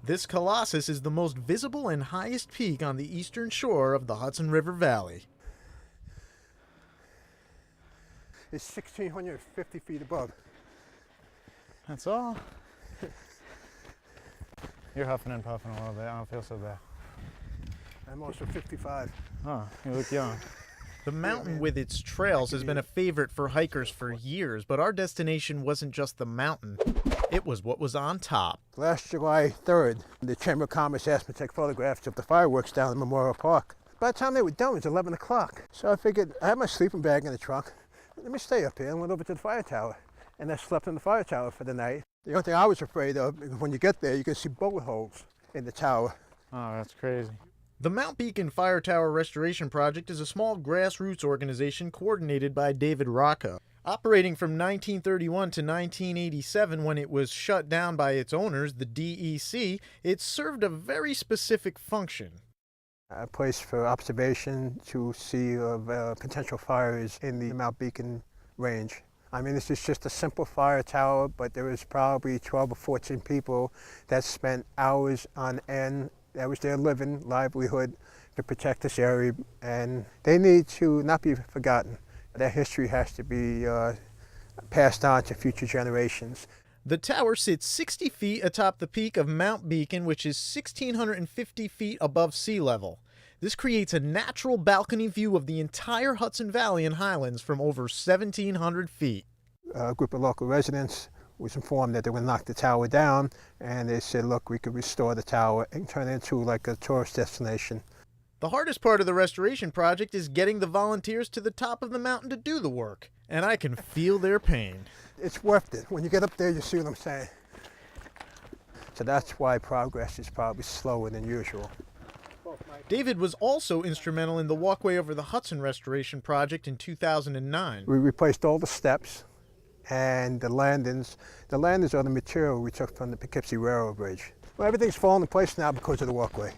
This colossus is the most visible and highest peak on the eastern shore of the Hudson River Valley. It's 1,650 feet above. That's all? You're huffing and puffing a little bit. I don't feel so bad. I'm also 55. Oh, you look young. The mountain with its trails has been a favorite for hikers for years, but our destination wasn't just the mountain. It was what was on top. Last July 3rd, the Chamber of Commerce asked me to take photographs of the fireworks down in Memorial Park. By the time they were done, it was 11 o'clock. So I figured, I had my sleeping bag in the trunk. Let me stay up here, and went over to the fire tower. And I slept in the fire tower for the night. The only thing I was afraid of is when you get there, you can see bullet holes in the tower. Oh, that's crazy. The Mount Beacon Fire Tower Restoration Project is a small grassroots organization coordinated by David Rocca. Operating from 1931 to 1987, when it was shut down by its owners, the DEC, it served a very specific function. A place for observation to see potential fires in the Mount Beacon range. I mean, this is just a simple fire tower, but there was probably 12 or 14 people that spent hours on end. That was their living livelihood to protect this area, and they need to not be forgotten. Their history has to be passed on to future generations. The tower sits 60 feet atop the peak of Mount Beacon, which is 1,650 feet above sea level. This creates a natural balcony view of the entire Hudson Valley and Highlands from over 1,700 feet. A group of local residents was informed that they would knock the tower down, and they said, look, we could restore the tower and turn it into like a tourist destination. The hardest part of the restoration project is getting the volunteers to the top of the mountain to do the work, and I can feel their pain. It's worth it. When you get up there, you see what I'm saying. So that's why progress is probably slower than usual. David was also instrumental in the walkway over the Hudson restoration project in 2009. We replaced all the steps and the landings. The landings are the material we took from the Poughkeepsie Railroad Bridge. Well, everything's fallen in place now because of the walkway.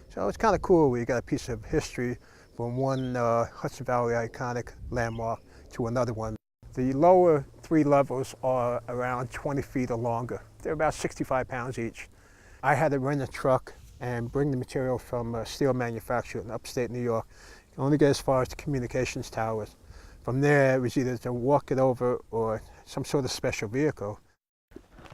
So it's kind of cool. We got a piece of history from one Hudson Valley iconic landmark to another one. The lower 3 levels are around 20 feet or longer. They're about 65 pounds each. I had to rent a truck and bring the material from a steel manufacturer in upstate New York. You can only get as far as the communications towers. From there, it was either to walk it over or some sort of special vehicle.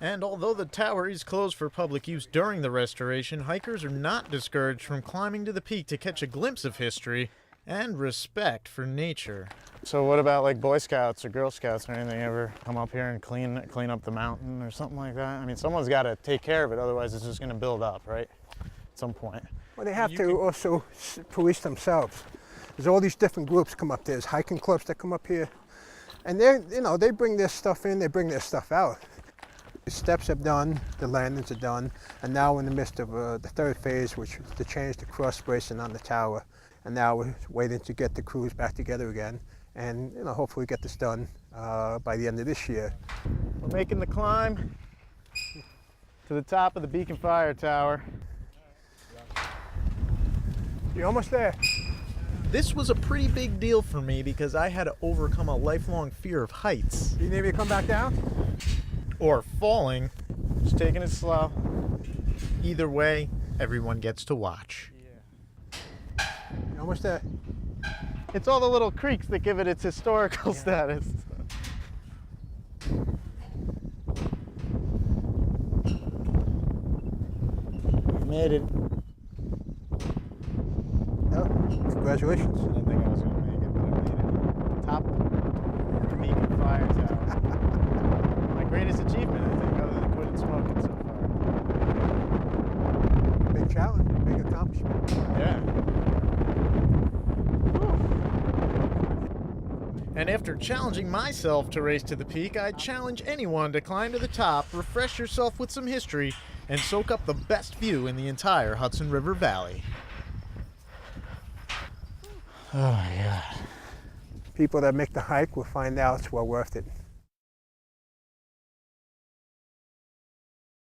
And although the tower is closed for public use during the restoration, hikers are not discouraged from climbing to the peak to catch a glimpse of history and respect for nature. So what about like Boy Scouts or Girl Scouts or anything ever come up here and clean up the mountain or something like that? I mean, someone's got to take care of it, otherwise it's just going to build up, right? At some point. Well, they have to also police themselves. There's all these different groups come up there. There's hiking clubs that come up here, and they bring their stuff in, they bring their stuff out. The steps are done, the landings are done, and now we're in the midst of the third phase, which is to change the cross bracing on the tower. And now we're waiting to get the crews back together again, and hopefully get this done by the end of this year. We're making the climb to the top of the Beacon Fire Tower. You're almost there. This was a pretty big deal for me because I had to overcome a lifelong fear of heights. You need me to come back down? Or falling. Just taking it slow. Either way, everyone gets to watch. You're almost there. It's all the little creeks that give it its historical status. We made it. Oh, congratulations. I didn't think I was going to make it, but I made it. Top of the Beacon Fire Tower. My greatest achievement, I think, other than quitting smoking so far. Big challenge, big accomplishment. Yeah. And after challenging myself to race to the peak, I'd challenge anyone to climb to the top, refresh yourself with some history, and soak up the best view in the entire Hudson River Valley. Oh my God. People that make the hike will find out it's well worth it.